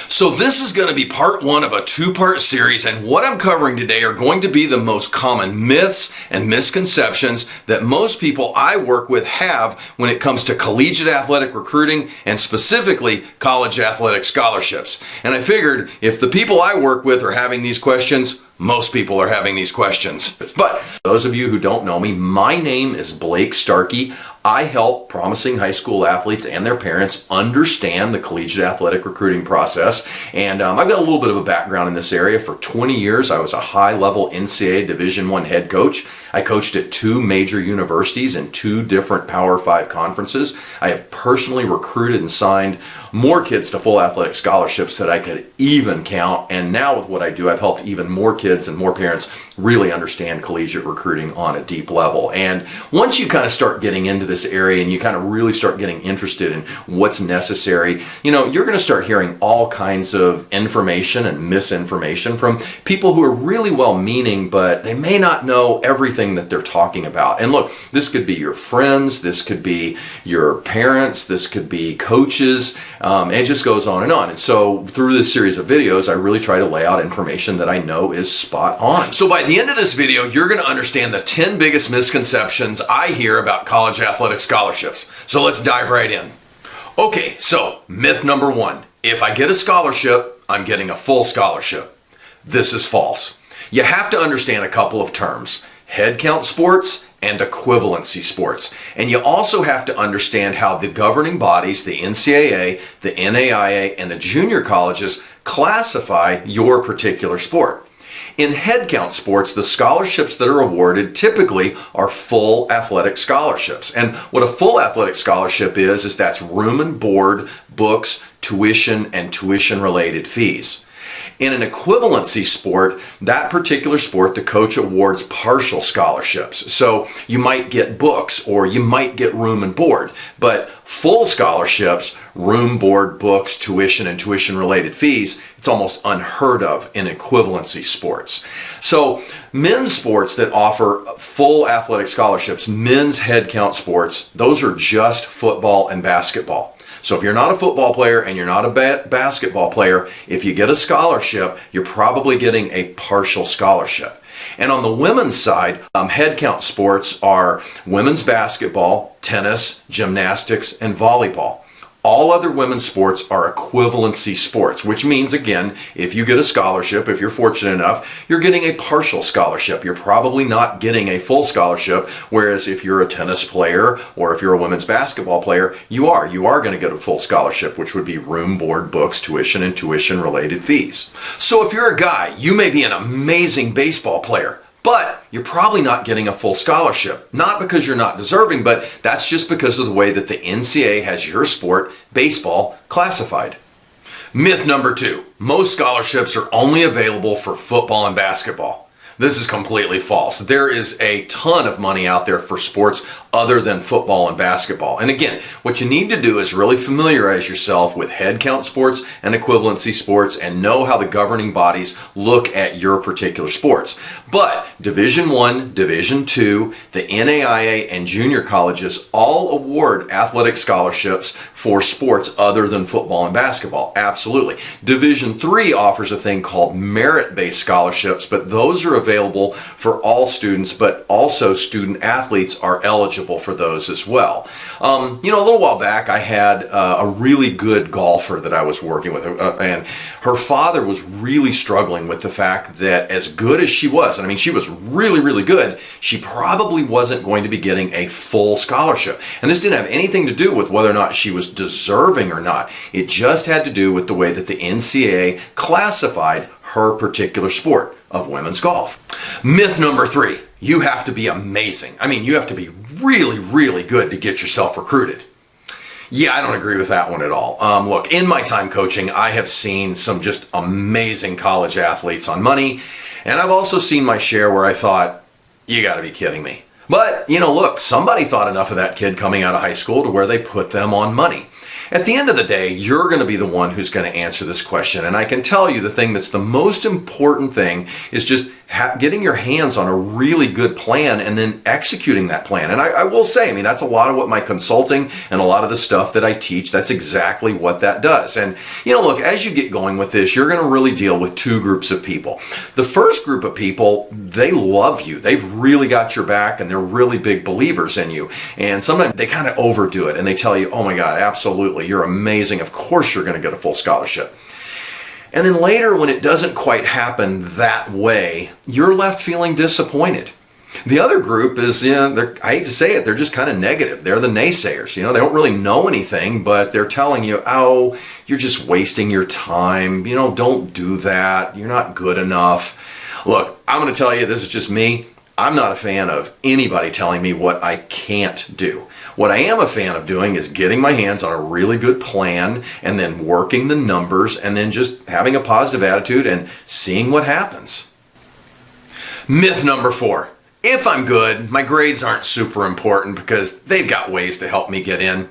So this is going to be part one of a two-part series, and what I'm covering today are going to be the most common myths and misconceptions that most people I work with have when it comes to collegiate athletic recruiting and specifically college athletic scholarships. And I figured if the people I work with are having these questions, most people are having these questions. But those of you who don't know me, my name is Blake Starkey. I help promising high school athletes and their parents understand the collegiate athletic recruiting process. And I've got a little bit of a background in this area. For 20 years, I was a high-level NCAA Division I head coach. I coached at 2 major universities and 2 different Power 5 conferences. I have personally recruited and signed more kids to full athletic scholarships that I could even count. And now with what I do, I've helped even more kids and more parents really understand collegiate recruiting on a deep level. And once you kind of start getting into this area and you kind of really start getting interested in what's necessary, you're going to start hearing all kinds of information and misinformation from people who are really well-meaning, but they may not know everything that they're talking about. And look, this could be your friends, this could be your parents, this could be coaches, it just goes on and on. And so through this series of videos, I really try to lay out information that I know is spot on. So by the end of this video, you're going to understand the 10 biggest misconceptions I hear about college athletic scholarships. So let's dive right in. Okay, so myth number 1. If I get a scholarship, I'm getting a full scholarship. This is false. You have to understand a couple of terms: head count sports and equivalency sports. And you also have to understand how the governing bodies, the NCAA, the NAIA, and the junior colleges classify your particular sport. In head count sports, the scholarships that are awarded typically are full athletic scholarships. And what a full athletic scholarship is that's room and board, books, tuition, and tuition-related fees. In an equivalency sport, that particular sport, the coach awards partial scholarships. So you might get books or you might get room and board, but full scholarships, room, board, books, tuition, and tuition-related fees, it's almost unheard of in equivalency sports. So men's sports that offer full athletic scholarships, men's head count sports, those are just football and basketball. So if you're not a football player and you're not a basketball player, if you get a scholarship, you're probably getting a partial scholarship. And on the women's side, head count sports are women's basketball, tennis, gymnastics, and volleyball. All other women's sports are equivalency sports, which means, again, if you get a scholarship, if you're fortunate enough, you're getting a partial scholarship. You're probably not getting a full scholarship, whereas if you're a tennis player or if you're a women's basketball player, you are going to get a full scholarship, which would be room, board, books, tuition, and tuition-related fees. So if you're a guy, you may be an amazing baseball player, but you're probably not getting a full scholarship. Not because you're not deserving, but that's just because of the way that the NCAA has your sport, baseball, classified. Myth number 2. Most scholarships are only available for football and basketball. This is completely false. There is a ton of money out there for sports other than football and basketball. And again, what you need to do is really familiarize yourself with head count sports and equivalency sports and know how the governing bodies look at your particular sports. But Division I, Division II, the NAIA, and junior colleges all award athletic scholarships for sports other than football and basketball. Absolutely. Division III offers a thing called merit-based scholarships, but those are available for all students, but also student athletes are eligible for those as well. A little while back, I had a really good golfer that I was working with, and her father was really struggling with the fact that as good as she was, and I mean, she was really, really good, she probably wasn't going to be getting a full scholarship. And this didn't have anything to do with whether or not she was deserving or not. It just had to do with the way that the NCAA classified her particular sport of women's golf. Myth number 3, you have to be amazing. I mean, you have to be really, really good to get yourself recruited. Yeah, I don't agree with that one at all. Look, in my time coaching, I have seen some just amazing college athletes on money, and I've also seen my share where I thought, you gotta be kidding me. But, look, somebody thought enough of that kid coming out of high school to where they put them on money. At the end of the day, you're going to be the one who's going to answer this question. And I can tell you the thing that's the most important thing is just getting your hands on a really good plan and then executing that plan. And I will say, I mean, that's a lot of what my consulting and a lot of the stuff that I teach, that's exactly what that does. And, look, as you get going with this, you're going to really deal with two groups of people. The first group of people, they love you. They've really got your back and they're really big believers in you. And sometimes they kind of overdo it and they tell you, oh my God, absolutely, you're amazing. Of course you're going to get a full scholarship. And then later, when it doesn't quite happen that way, you're left feeling disappointed. The other group is, I hate to say it, they're just kind of negative. They're the naysayers. They don't really know anything, but they're telling you, oh, you're just wasting your time. Don't do that. You're not good enough. Look, I'm going to tell you, this is just me. I'm not a fan of anybody telling me what I can't do. What I am a fan of doing is getting my hands on a really good plan and then working the numbers and then just having a positive attitude and seeing what happens. Myth number 4. If I'm good, my grades aren't super important because they've got ways to help me get in.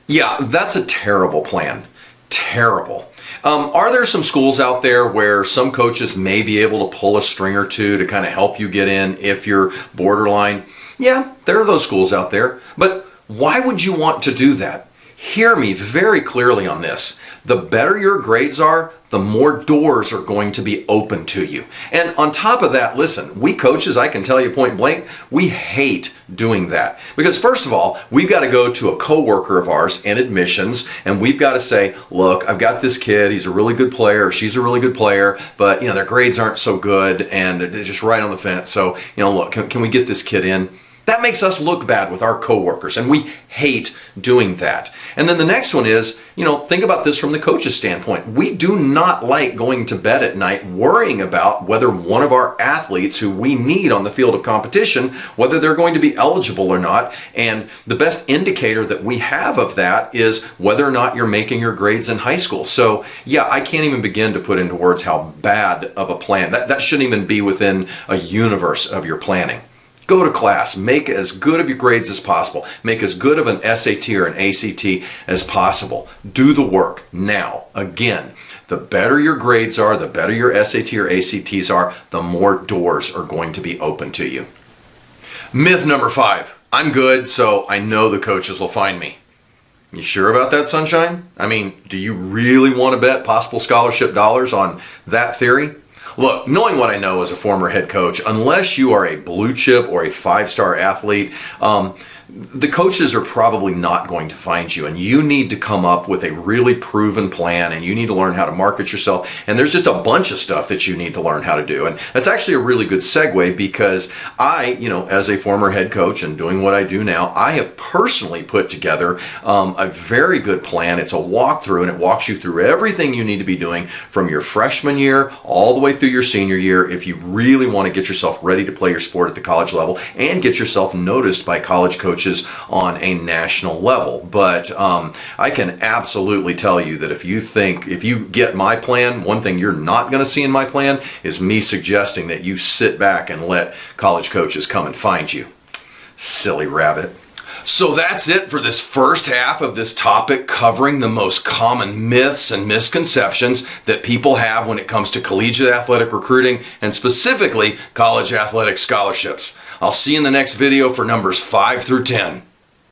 Yeah, that's a terrible plan. Terrible. Are there some schools out there where some coaches may be able to pull a string or two to kind of help you get in if you're borderline? Yeah, there are those schools out there. But why would you want to do that? Hear me very clearly on this. The better your grades are, the more doors are going to be open to you. And on top of that, listen, we coaches, I can tell you point blank, we hate doing that. Because first of all, we've got to go to a coworker of ours in admissions and we've got to say, look, I've got this kid, he's a really good player, she's a really good player, but their grades aren't so good and they're just right on the fence. So, look, can we get this kid in? That makes us look bad with our coworkers, and we hate doing that. And then the next one is, think about this from the coach's standpoint. We do not like going to bed at night worrying about whether one of our athletes who we need on the field of competition, whether they're going to be eligible or not. And the best indicator that we have of that is whether or not you're making your grades in high school. So yeah, I can't even begin to put into words how bad of a plan. That shouldn't even be within a universe of your planning. Go to class, make as good of your grades as possible, make as good of an SAT or an ACT as possible. Do the work now. Again, the better your grades are, the better your SAT or ACTs are, the more doors are going to be open to you. Myth number 5, I'm good, so I know the coaches will find me. You sure about that, Sunshine? I mean, do you really want to bet possible scholarship dollars on that theory? Look, knowing what I know as a former head coach, unless you are a blue chip or a 5-star athlete, the coaches are probably not going to find you, and you need to come up with a really proven plan, and you need to learn how to market yourself, and there's just a bunch of stuff that you need to learn how to do. And that's actually a really good segue because I, as a former head coach and doing what I do now, I have personally put together a very good plan. It's a walkthrough, and it walks you through everything you need to be doing from your freshman year all the way through your senior year if you really want to get yourself ready to play your sport at the college level and get yourself noticed by college coaches on a national level. But I can absolutely tell you that if you get my plan, one thing you're not going to see in my plan is me suggesting that you sit back and let college coaches come and find you. Silly rabbit. So that's it for this first half of this topic covering the most common myths and misconceptions that people have when it comes to collegiate athletic recruiting and specifically college athletic scholarships. I'll see you in the next video for numbers 5 through 10.